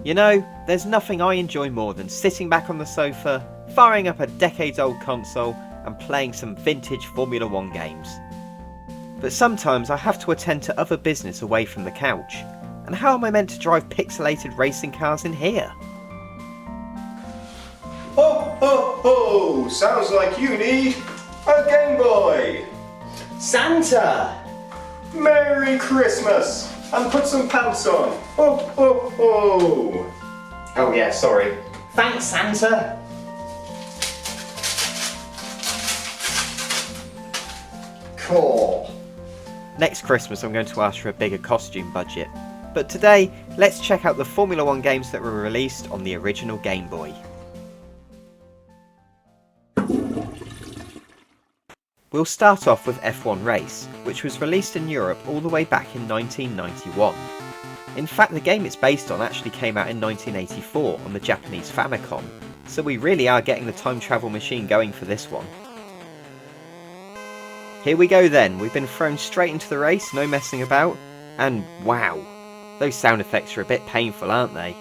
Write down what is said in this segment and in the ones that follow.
You know, there's nothing I enjoy more than sitting back on the sofa, firing up a decades-old console and playing some vintage Formula 1 games. But sometimes I have to attend to other business away from the couch, and how am I meant to drive pixelated racing cars in here? Ho ho ho! Sounds like you need a Game Boy! Santa! Merry Christmas! And put some pants on! Ho ho ho! Oh yeah, sorry. Thanks, Santa! Cool. Next Christmas I'm going to ask for a bigger costume budget. But today, let's check out the Formula 1 games that were released on the original Game Boy. We'll start off with F1 Race, which was released in Europe all the way back in 1991. In fact, the game it's based on actually came out in 1984 on the Japanese Famicom, so we really are getting the time travel machine going for this one. Here we go then, we've been thrown straight into the race, no messing about, and wow, those sound effects are a bit painful, aren't they?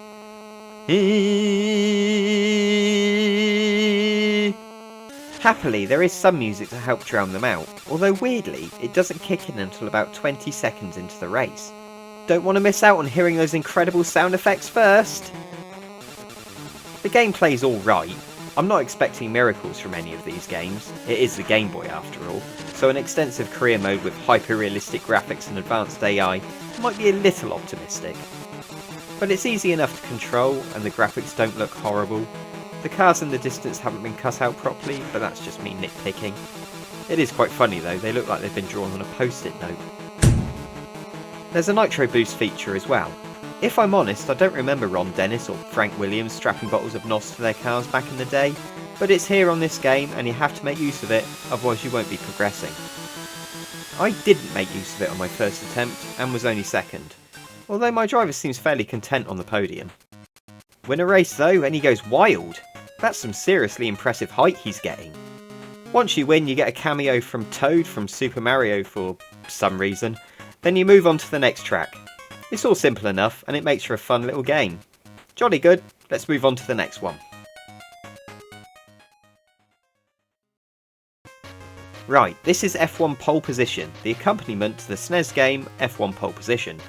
Happily, there is some music to help drown them out, although weirdly, it doesn't kick in until about 20 seconds into the race. Don't want to miss out on hearing those incredible sound effects first! The gameplay's alright. I'm not expecting miracles from any of these games, it is the Game Boy after all, so an extensive career mode with hyper-realistic graphics and advanced AI might be a little optimistic. But it's easy enough to control, and the graphics don't look horrible. The cars in the distance haven't been cut out properly, but that's just me nitpicking. It is quite funny though, they look like they've been drawn on a post-it note. There's a nitro boost feature as well. If I'm honest, I don't remember Ron Dennis or Frank Williams strapping bottles of NOS to their cars back in the day, but it's here on this game and you have to make use of it, otherwise you won't be progressing. I didn't make use of it on my first attempt, and was only second, although my driver seems fairly content on the podium. Win a race though, and he goes wild. That's some seriously impressive height he's getting. Once you win, you get a cameo from Toad from Super Mario for some reason, then you move on to the next track. It's all simple enough, and it makes for a fun little game. Jolly good, let's move on to the next one. Right, this is F1 Pole Position, the accompaniment to the SNES game F1 Pole Position.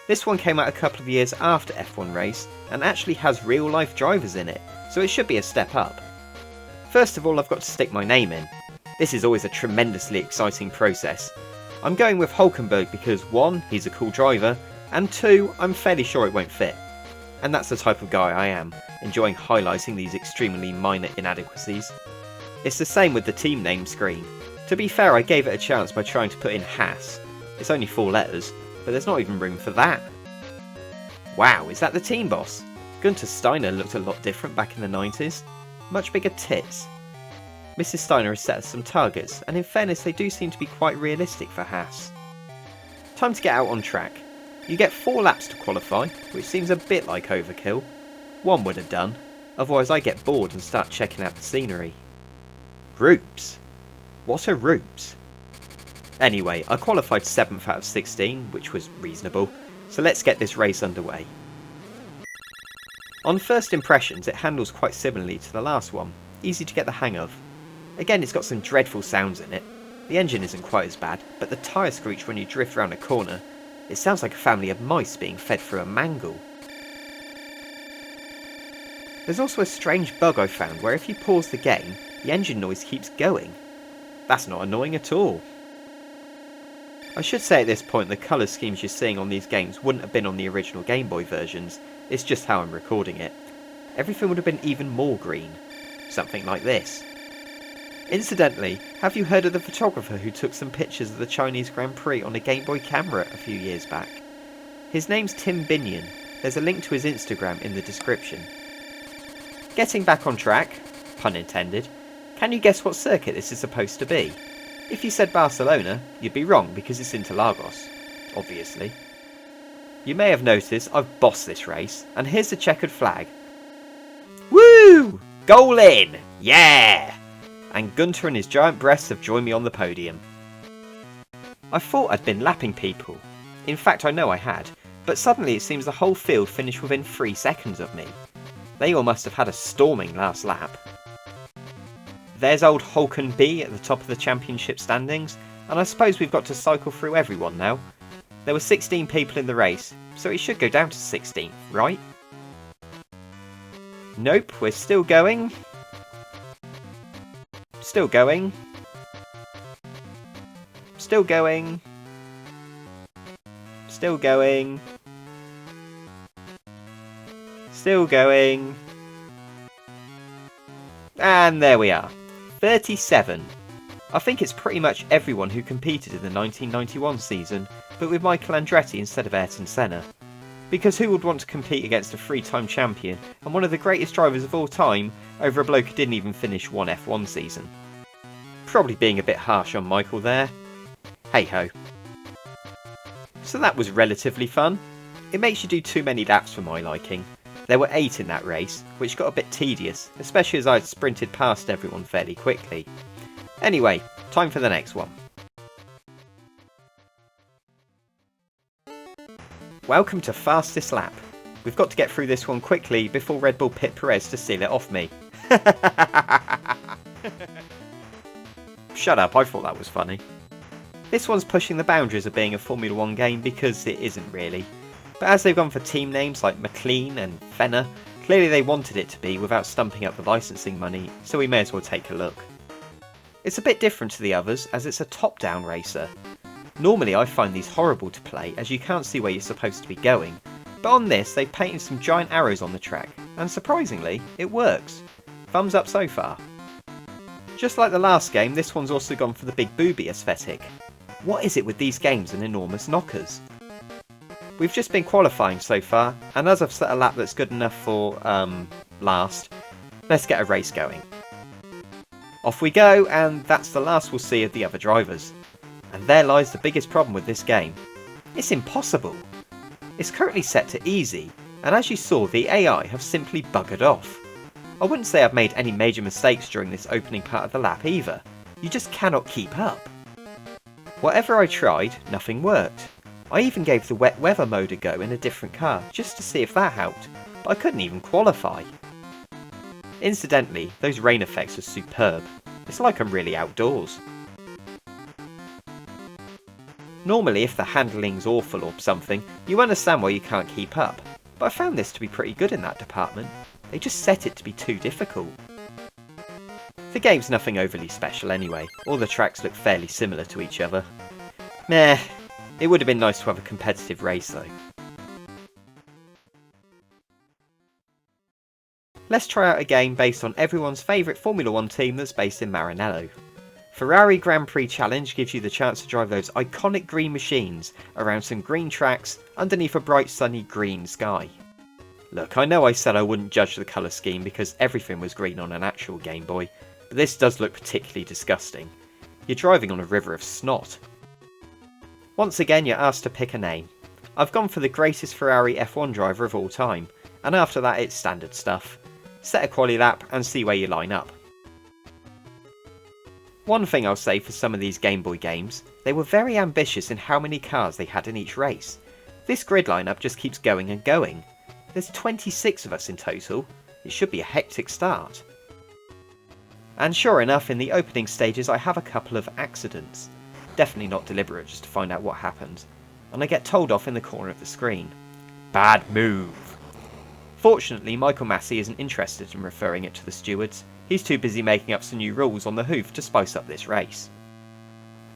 This one came out a couple of years after F1 Race, and actually has real life drivers in it, so it should be a step up. First of all, I've got to stick my name in. This is always a tremendously exciting process. I'm going with Hulkenberg because 1, he's a cool driver, and 2, I'm fairly sure it won't fit. And that's the type of guy I am, enjoying highlighting these extremely minor inadequacies. It's the same with the team name screen. To be fair, I gave it a chance by trying to put in Haas. It's only 4 letters, but there's not even room for that. Wow, is that the team boss? Gunter Steiner looked a lot different back in the 90s. Much bigger tits. Mrs. Steiner has set us some targets, and in fairness they do seem to be quite realistic for Haas. Time to get out on track. You get 4 laps to qualify, which seems a bit like overkill. 1 would have done, otherwise I get bored and start checking out the scenery. Groups? What are groups? Anyway, I qualified 7th out of 16, which was reasonable, so let's get this race underway. On first impressions, it handles quite similarly to the last one, easy to get the hang of. Again, it's got some dreadful sounds in it. The engine isn't quite as bad, but the tyre screech when you drift around a corner, it sounds like a family of mice being fed through a mangle. There's also a strange bug I found where if you pause the game, the engine noise keeps going. That's not annoying at all. I should say at this point the colour schemes you're seeing on these games wouldn't have been on the original Game Boy versions, it's just how I'm recording it. Everything would have been even more green. Something like this. Incidentally, have you heard of the photographer who took some pictures of the Chinese Grand Prix on a Game Boy camera a few years back? His name's Tim Binion. There's a link to his Instagram in the description. Getting back on track, pun intended, can you guess what circuit this is supposed to be? If you said Barcelona, you'd be wrong because it's Interlagos, obviously. You may have noticed I've bossed this race, and here's the checkered flag. Woo! Goal in! Yeah! And Gunter and his giant breasts have joined me on the podium. I thought I'd been lapping people. In fact, I know I had, But suddenly it seems the whole field finished within 3 seconds of me. They all must have had a storming last lap. There's old Holken B at the top of the championship standings, and I suppose we've got to cycle through everyone now. There were 16 people in the race, so it should go down to 16, right? Nope, we're still going. Still going. Still going. Still going. Still going. And there we are. 37. I think it's pretty much everyone who competed in the 1991 season, but with Michael Andretti instead of Ayrton Senna. Because who would want to compete against a 3-time champion and one of the greatest drivers of all time over a bloke who didn't even finish one F1 season? Probably being a bit harsh on Michael there. Hey ho. So that was relatively fun. It makes you do too many laps for my liking. There were 8 in that race, which got a bit tedious, especially as I had sprinted past everyone fairly quickly. Anyway, time for the next one. Welcome to Fastest Lap. We've got to get through this one quickly before Red Bull pit Perez to steal it off me. Shut up, I thought that was funny. This one's pushing the boundaries of being a Formula 1 game because it isn't really. But as they've gone for team names like McLean and Fenner, clearly they wanted it to be without stumping up the licensing money, so we may as well take a look. It's a bit different to the others as it's a top-down racer. Normally I find these horrible to play as you can't see where you're supposed to be going, but on this they've painted some giant arrows on the track, and surprisingly, it works. Thumbs up so far. Just like the last game, this one's also gone for the big booby aesthetic. What is it with these games and enormous knockers? We've just been qualifying so far, and as I've set a lap that's good enough for, last, let's get a race going. Off we go, and that's the last we'll see of the other drivers. And there lies the biggest problem with this game. It's impossible. It's currently set to easy, and as you saw, the AI have simply buggered off. I wouldn't say I've made any major mistakes during this opening part of the lap either. You just cannot keep up. Whatever I tried, nothing worked. I even gave the wet weather mode a go in a different car, just to see if that helped, but I couldn't even qualify. Incidentally, those rain effects are superb. It's like I'm really outdoors. Normally if the handling's awful or something, you understand why you can't keep up, but I found this to be pretty good in that department. They just set it to be too difficult. The game's nothing overly special anyway, all the tracks look fairly similar to each other. Meh, it would have been nice to have a competitive race though. Let's try out a game based on everyone's favourite Formula 1 team that's based in Maranello. Ferrari Grand Prix Challenge gives you the chance to drive those iconic green machines around some green tracks underneath a bright sunny green sky. Look, I know I said I wouldn't judge the colour scheme because everything was green on an actual Game Boy, but this does look particularly disgusting. You're driving on a river of snot. Once again you're asked to pick a name. I've gone for the greatest Ferrari F1 driver of all time, and after that it's standard stuff. Set a quali lap and see where you line up. One thing I'll say for some of these Game Boy games, they were very ambitious in how many cars they had in each race. This grid lineup just keeps going and going. There's 26 of us in total. It should be a hectic start. And sure enough, in the opening stages I have a couple of accidents. Definitely not deliberate, just to find out what happened. And I get told off in the corner of the screen. Bad move. Fortunately, Michael Massey isn't interested in referring it to the stewards. He's too busy making up some new rules on the hoof to spice up this race.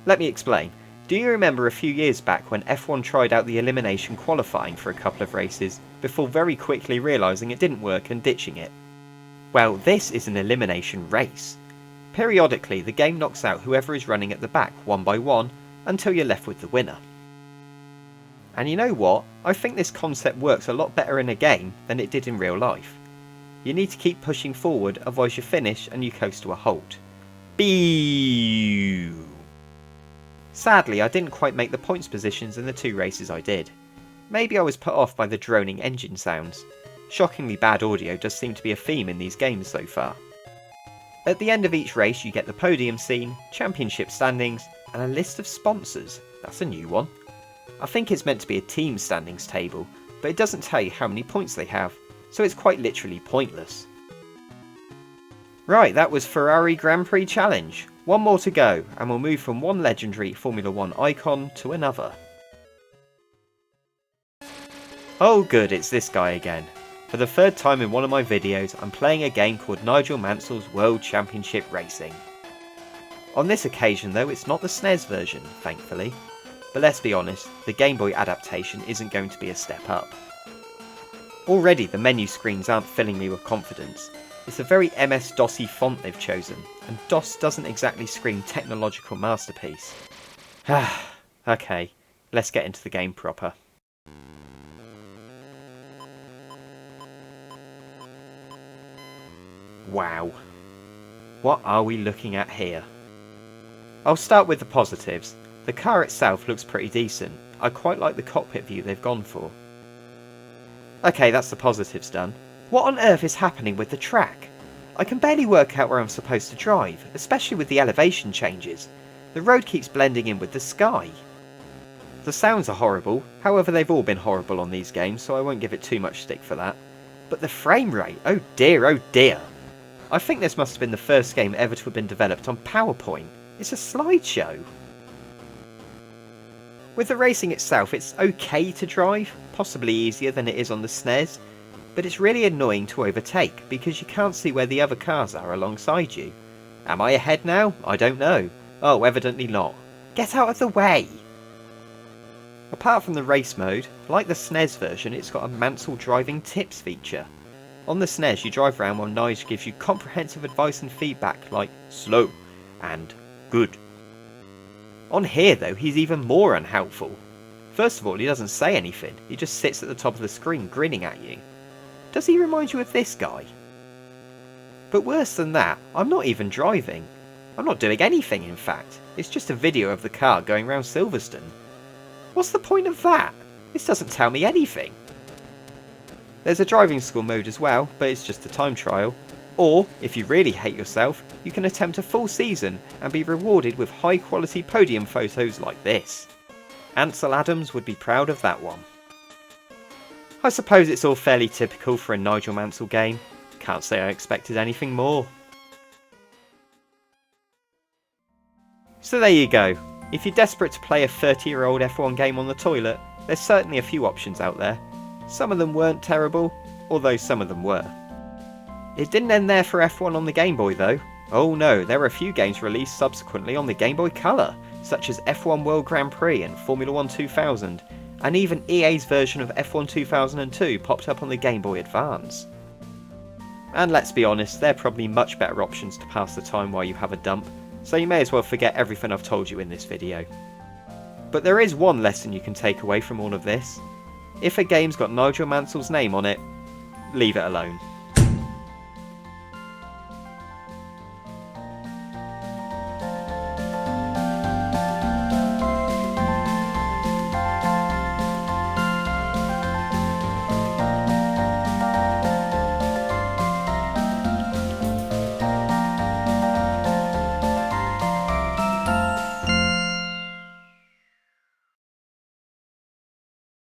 Let me explain. Do you remember a few years back when F1 tried out the elimination qualifying for a couple of races before very quickly realising it didn't work and ditching it? Well, this is an elimination race. Periodically, the game knocks out whoever is running at the back one by one until you're left with the winner. And you know what? I think this concept works a lot better in a game than it did in real life. You need to keep pushing forward, otherwise you finish and you coast to a halt. Beep. Sadly, I didn't quite make the points positions in the 2 races I did. Maybe I was put off by the droning engine sounds. Shockingly bad audio does seem to be a theme in these games so far. At the end of each race you get the podium scene, championship standings, and a list of sponsors. That's a new one. I think it's meant to be a team standings table, but it doesn't tell you how many points they have, so it's quite literally pointless. Right, that was Ferrari Grand Prix Challenge. One more to go, and we'll move from one legendary Formula 1 icon to another. Oh good, it's this guy again. For the third time in one of my videos, I'm playing a game called Nigel Mansell's World Championship Racing. On this occasion though, it's not the SNES version, thankfully. But let's be honest, the Game Boy adaptation isn't going to be a step up. Already the menu screens aren't filling me with confidence. It's a very MS-DOSy font they've chosen, and DOS doesn't exactly scream technological masterpiece. Okay, let's get into the game proper. Wow. What are we looking at here? I'll start with the positives. The car itself looks pretty decent. I quite like the cockpit view they've gone for. Okay, that's the positives done. What on earth is happening with the track? I can barely work out where I'm supposed to drive, especially with the elevation changes. The road keeps blending in with the sky. The sounds are horrible, however they've all been horrible on these games, so I won't give it too much stick for that. But the frame rate, oh dear, oh dear. I think this must have been the first game ever to have been developed on PowerPoint. It's a slideshow. With the racing itself, it's okay to drive, possibly easier than it is on the SNES, but it's really annoying to overtake because you can't see where the other cars are alongside you. Am I ahead now? I don't know. Oh, evidently not. Get out of the way! Apart from the race mode, like the SNES version, it's got a Mansell driving tips feature. On the SNES you drive around while Nige gives you comprehensive advice and feedback like slow and good. On here though, he's even more unhelpful. First of all, he doesn't say anything, he just sits at the top of the screen grinning at you. Does he remind you of this guy? But worse than that, I'm not even driving. I'm not doing anything in fact, it's just a video of the car going round Silverstone. What's the point of that? This doesn't tell me anything. There's a driving school mode as well, but it's just a time trial. Or, if you really hate yourself, you can attempt a full season and be rewarded with high quality podium photos like this. Ansel Adams would be proud of that one. I suppose it's all fairly typical for a Nigel Mansell game. Can't say I expected anything more. So there you go. If you're desperate to play a 30-year-old F1 game on the toilet, there's certainly a few options out there. Some of them weren't terrible, although some of them were. It didn't end there for F1 on the Game Boy though. Oh no, there were a few games released subsequently on the Game Boy Color, such as F1 World Grand Prix and Formula 1 2000, and even EA's version of F1 2002 popped up on the Game Boy Advance. And let's be honest, they're probably much better options to pass the time while you have a dump, so you may as well forget everything I've told you in this video. But there is one lesson you can take away from all of this. If a game's got Nigel Mansell's name on it, leave it alone.